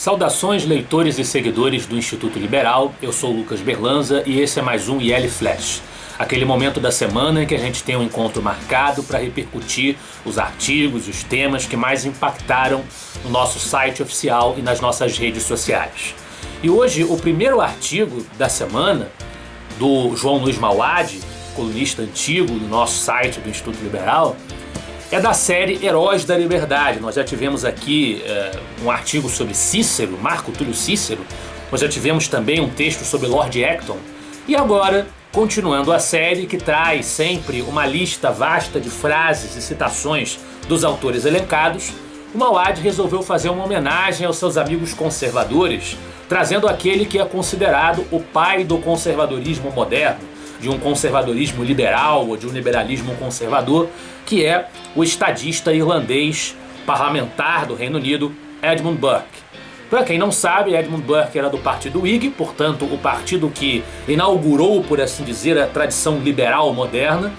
Saudações, leitores e seguidores do Instituto Liberal. Eu sou o Lucas Berlanza e esse é mais um IL Flash, aquele momento da semana em que a gente tem um encontro marcado para repercutir os artigos e os temas que mais impactaram no nosso site oficial e nas nossas redes sociais. E hoje o primeiro artigo da semana do João Luiz Mauad, colunista antigo do nosso site do Instituto Liberal, é da série Heróis da Liberdade. Nós já tivemos aqui um artigo sobre Cícero, Marco Túlio Cícero. Nós já tivemos também um texto sobre Lord Acton. E agora, continuando a série, que traz sempre uma lista vasta de frases e citações dos autores elencados, o Mauad resolveu fazer uma homenagem aos seus amigos conservadores, trazendo aquele que é considerado o pai do conservadorismo moderno, de um conservadorismo liberal ou de um liberalismo conservador, que é o estadista irlandês parlamentar do Reino Unido, Edmund Burke. Para quem não sabe, Edmund Burke era do partido Whig, portanto o partido que inaugurou, por assim dizer, a tradição liberal moderna,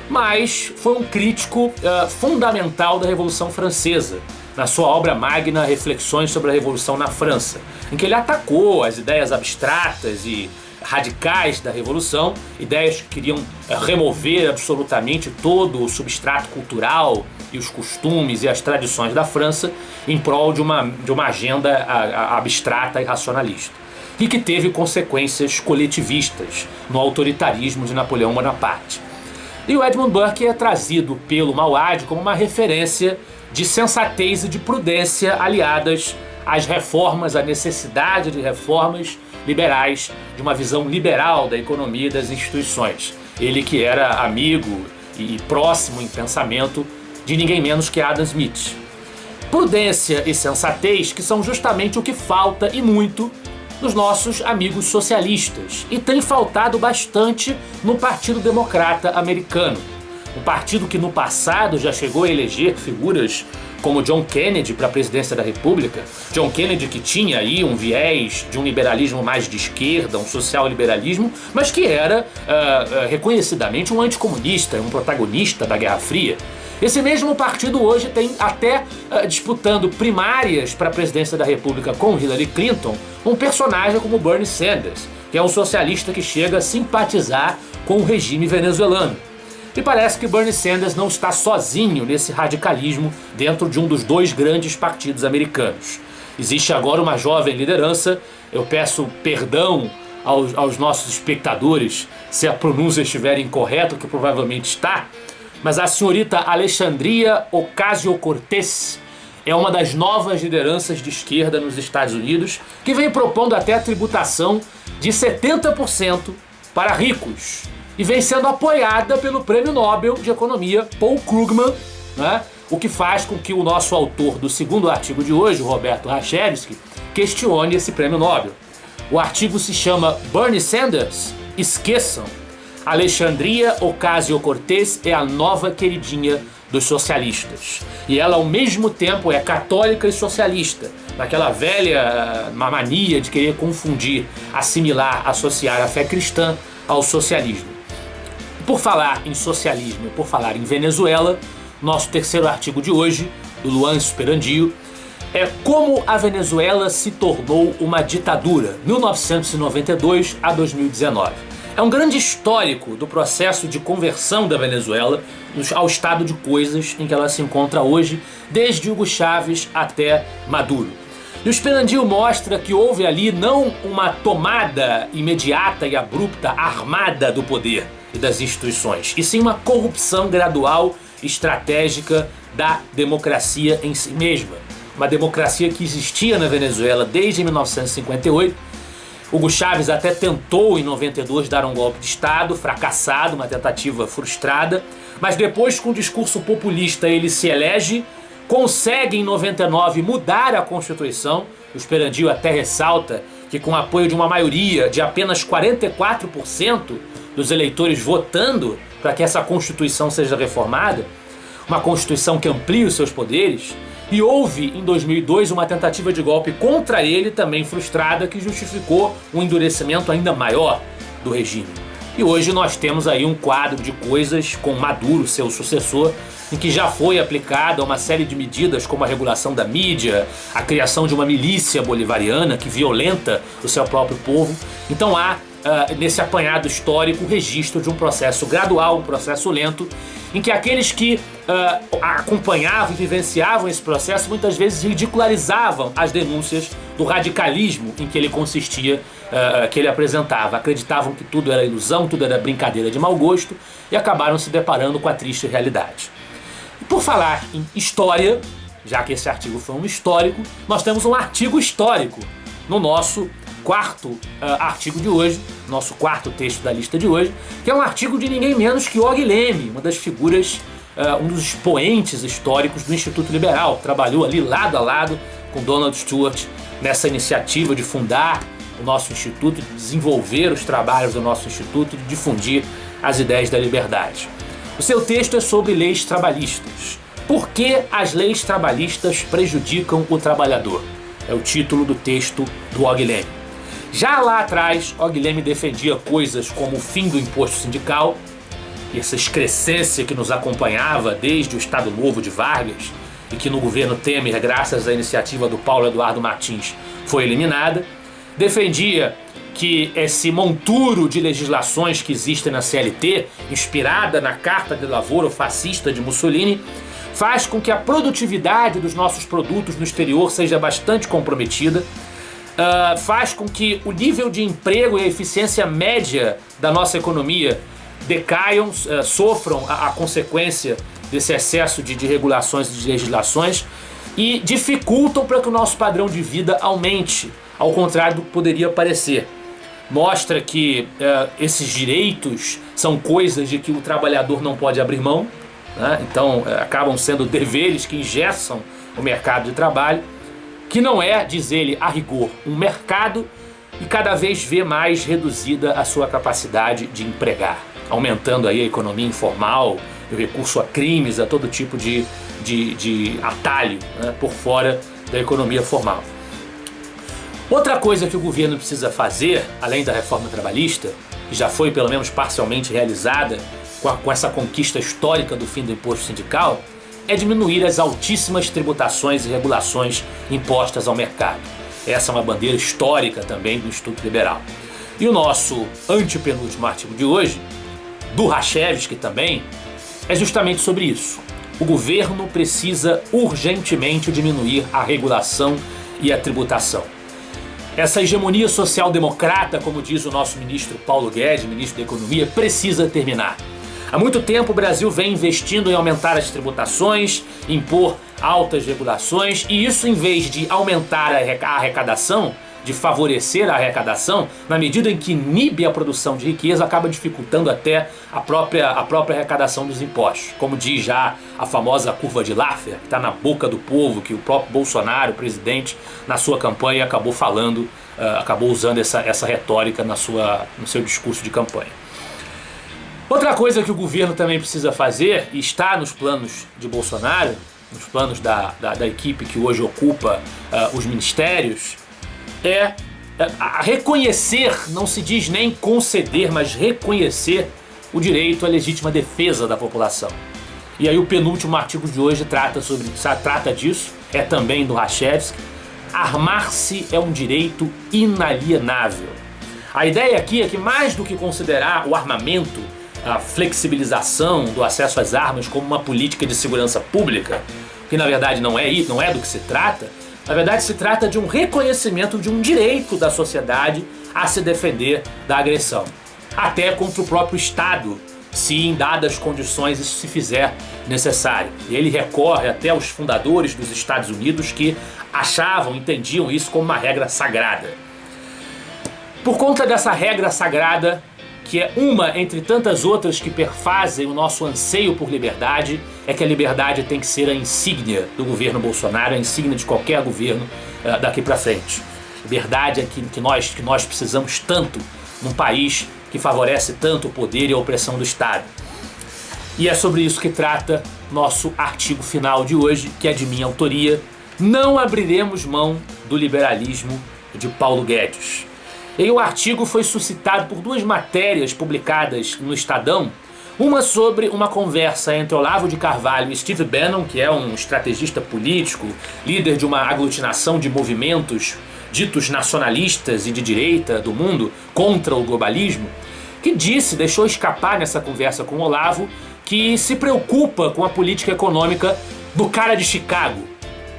mas foi um crítico fundamental da Revolução Francesa, na sua obra magna Reflexões sobre a Revolução na França, em que ele atacou as ideias abstratas e radicais da Revolução, ideias que queriam remover absolutamente todo o substrato cultural e os costumes e as tradições da França em prol de uma agenda abstrata e racionalista, e que teve consequências coletivistas no autoritarismo de Napoleão Bonaparte. E o Edmund Burke é trazido pelo Mauad como uma referência de sensatez e de prudência aliadas às reformas, à necessidade de reformas liberais, de uma visão liberal da economia e das instituições. Ele que era amigo e próximo em pensamento de ninguém menos que Adam Smith. Prudência e sensatez que são justamente o que falta e muito nos nossos amigos socialistas, e tem faltado bastante no Partido Democrata americano. Um partido que no passado já chegou a eleger figuras como John Kennedy para a presidência da República. John Kennedy, que tinha aí um viés de um liberalismo mais de esquerda, um social-liberalismo, mas que era reconhecidamente um anticomunista, um protagonista da Guerra Fria. Esse mesmo partido hoje tem até disputando primárias para a presidência da República com Hillary Clinton, um personagem como Bernie Sanders, que é um socialista que chega a simpatizar com o regime venezuelano. E parece que Bernie Sanders não está sozinho nesse radicalismo dentro de um dos dois grandes partidos americanos. Existe agora uma jovem liderança. Eu peço perdão aos nossos espectadores se a pronúncia estiver incorreta, que provavelmente está, mas a senhorita Alexandria Ocasio-Cortez é uma das novas lideranças de esquerda nos Estados Unidos, que vem propondo até a tributação de 70% para ricos, e vem sendo apoiada pelo Prêmio Nobel de Economia Paul Krugman, né? O que faz com que o nosso autor do segundo artigo de hoje, o Roberto Rachevsky, questione esse Prêmio Nobel. O artigo se chama Bernie Sanders? Esqueçam. Alexandria Ocasio-Cortez é a nova queridinha dos socialistas. E ela, ao mesmo tempo, é católica e socialista, naquela velha mania de querer confundir, assimilar, associar a fé cristã ao socialismo. Por falar em socialismo e por falar em Venezuela, nosso terceiro artigo de hoje, do Luan Esperandio, é Como a Venezuela se tornou uma ditadura, 1992 a 2019. É um grande histórico do processo de conversão da Venezuela ao estado de coisas em que ela se encontra hoje, desde Hugo Chávez até Maduro. E o Esperandio mostra que houve ali não uma tomada imediata e abrupta, armada do poder e das instituições, e sim uma corrupção gradual, estratégica da democracia em si mesma. Uma democracia que existia na Venezuela desde 1958. Hugo Chávez até tentou em 92 dar um golpe de Estado, fracassado, uma tentativa frustrada, mas depois, com um discurso populista, ele se elege, consegue em 99 mudar a Constituição. O Esperandio até ressalta que, com o apoio de uma maioria de apenas 44% dos eleitores votando para que essa Constituição seja reformada, uma Constituição que amplie os seus poderes, e houve em 2002 uma tentativa de golpe contra ele, também frustrada, que justificou um endurecimento ainda maior do regime. E hoje nós temos aí um quadro de coisas com Maduro, seu sucessor, em que já foi aplicada uma série de medidas como a regulação da mídia, a criação de uma milícia bolivariana que violenta o seu próprio povo. Então há nesse apanhado histórico o registro de um processo gradual, um processo lento, em que aqueles que acompanhavam e vivenciavam esse processo muitas vezes ridicularizavam as denúncias do radicalismo em que ele consistia, que ele apresentava. Acreditavam que tudo era ilusão, tudo era brincadeira de mau gosto e acabaram se deparando com a triste realidade. E por falar em história, já que esse artigo foi um histórico, nós temos um artigo histórico no nosso quarto artigo de hoje, nosso quarto texto da lista de hoje, que é um artigo de ninguém menos que Og Leme, uma das figuras, um dos expoentes históricos do Instituto Liberal. Trabalhou ali lado a lado com Donald Stewart nessa iniciativa de fundar o nosso instituto, de desenvolver os trabalhos do nosso instituto, de difundir as ideias da liberdade. O seu texto é sobre leis trabalhistas. Por que as leis trabalhistas prejudicam o trabalhador? É o título do texto do Og Leme. Já lá atrás, Og Leme defendia coisas como o fim do imposto sindical, essa excrescência que nos acompanhava desde o Estado Novo de Vargas e que no governo Temer, graças à iniciativa do Paulo Eduardo Martins, foi eliminada. Defendia que esse monturo de legislações que existem na CLT, inspirada na Carta de Lavoro fascista de Mussolini, faz com que a produtividade dos nossos produtos no exterior seja bastante comprometida, faz com que o nível de emprego e a eficiência média da nossa economia decaiam, sofram a consequência desse excesso de regulações e de legislações e dificultam para que o nosso padrão de vida aumente, ao contrário do que poderia parecer. Mostra que esses direitos são coisas de que o trabalhador não pode abrir mão, né? Então acabam sendo deveres que engessam o mercado de trabalho, que não é, diz ele, a rigor, um mercado e cada vez vê mais reduzida a sua capacidade de empregar, aumentando aí a economia informal, o recurso a crimes, a todo tipo de atalho, né, por fora da economia formal. Outra coisa que o governo precisa fazer, além da reforma trabalhista, que já foi pelo menos parcialmente realizada com essa conquista histórica do fim do imposto sindical, é diminuir as altíssimas tributações e regulações impostas ao mercado. Essa é uma bandeira histórica também do Instituto Liberal. E o nosso antepenúltimo artigo de hoje, do Rachevsky também, é justamente sobre isso. O governo precisa urgentemente diminuir a regulação e a tributação. Essa hegemonia social-democrata, como diz o nosso ministro Paulo Guedes, ministro da Economia, precisa terminar. Há muito tempo o Brasil vem investindo em aumentar as tributações, impor altas regulações, e isso, em vez de aumentar a arrecadação, de favorecer a arrecadação, na medida em que inibe a produção de riqueza, acaba dificultando até a própria arrecadação dos impostos. Como diz já a famosa curva de Laffer, que está na boca do povo, que o próprio Bolsonaro, o presidente, na sua campanha acabou falando, acabou usando essa retórica no seu discurso de campanha. Outra coisa que o governo também precisa fazer, e está nos planos de Bolsonaro, nos planos da equipe que hoje ocupa os ministérios, é reconhecer, não se diz nem conceder, mas reconhecer o direito à legítima defesa da população. E aí o penúltimo artigo de hoje trata disso, é também do Rachevsky. Armar-se é um direito inalienável. A ideia aqui é que, mais do que considerar o armamento, a flexibilização do acesso às armas como uma política de segurança pública, que na verdade não é do que se trata, na verdade se trata de um reconhecimento de um direito da sociedade a se defender da agressão, até contra o próprio Estado, se em dadas condições isso se fizer necessário. E ele recorre até aos fundadores dos Estados Unidos, que entendiam isso como uma regra sagrada. Por conta dessa regra sagrada, que é uma entre tantas outras que perfazem o nosso anseio por liberdade, é que a liberdade tem que ser a insígnia do governo Bolsonaro, a insígnia de qualquer governo daqui para frente. Liberdade é que nós precisamos tanto num país que favorece tanto o poder e a opressão do Estado. E é sobre isso que trata nosso artigo final de hoje, que é de minha autoria. Não abriremos mão do liberalismo, de Paulo Guedes. E o artigo foi suscitado por duas matérias publicadas no Estadão, uma sobre uma conversa entre Olavo de Carvalho e Steve Bannon, que é um estrategista político, líder de uma aglutinação de movimentos ditos nacionalistas e de direita do mundo contra o globalismo, que deixou escapar nessa conversa com Olavo, que se preocupa com a política econômica do cara de Chicago,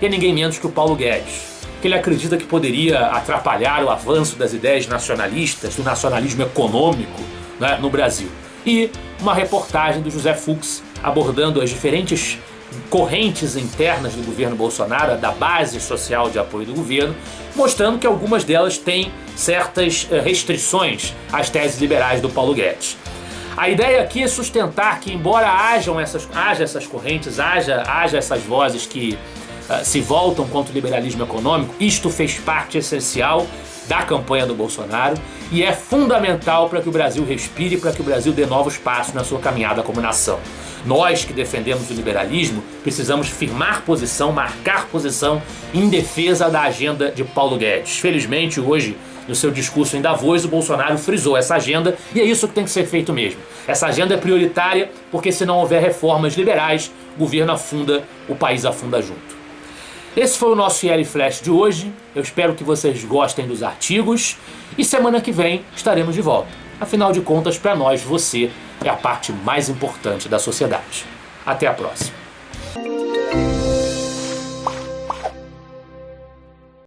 que é ninguém menos que o Paulo Guedes, que ele acredita que poderia atrapalhar o avanço das ideias nacionalistas, do nacionalismo econômico, né, no Brasil. E uma reportagem do José Fux abordando as diferentes correntes internas do governo Bolsonaro, da base social de apoio do governo, mostrando que algumas delas têm certas restrições às teses liberais do Paulo Guedes. A ideia aqui é sustentar que, embora haja essas correntes, haja essas vozes que se voltam contra o liberalismo econômico, isto fez parte essencial da campanha do Bolsonaro e é fundamental para que o Brasil respire, para que o Brasil dê novos passos na sua caminhada como nação. Nós que defendemos o liberalismo precisamos firmar posição, marcar posição em defesa da agenda de Paulo Guedes. Felizmente, hoje, no seu discurso em Davos, o Bolsonaro frisou essa agenda e é isso que tem que ser feito mesmo. Essa agenda é prioritária porque se não houver reformas liberais, o governo afunda, o país afunda junto. Esse foi o nosso IL Flash de hoje. Eu espero que vocês gostem dos artigos e semana que vem estaremos de volta. Afinal de contas, para nós, você é a parte mais importante da sociedade. Até a próxima.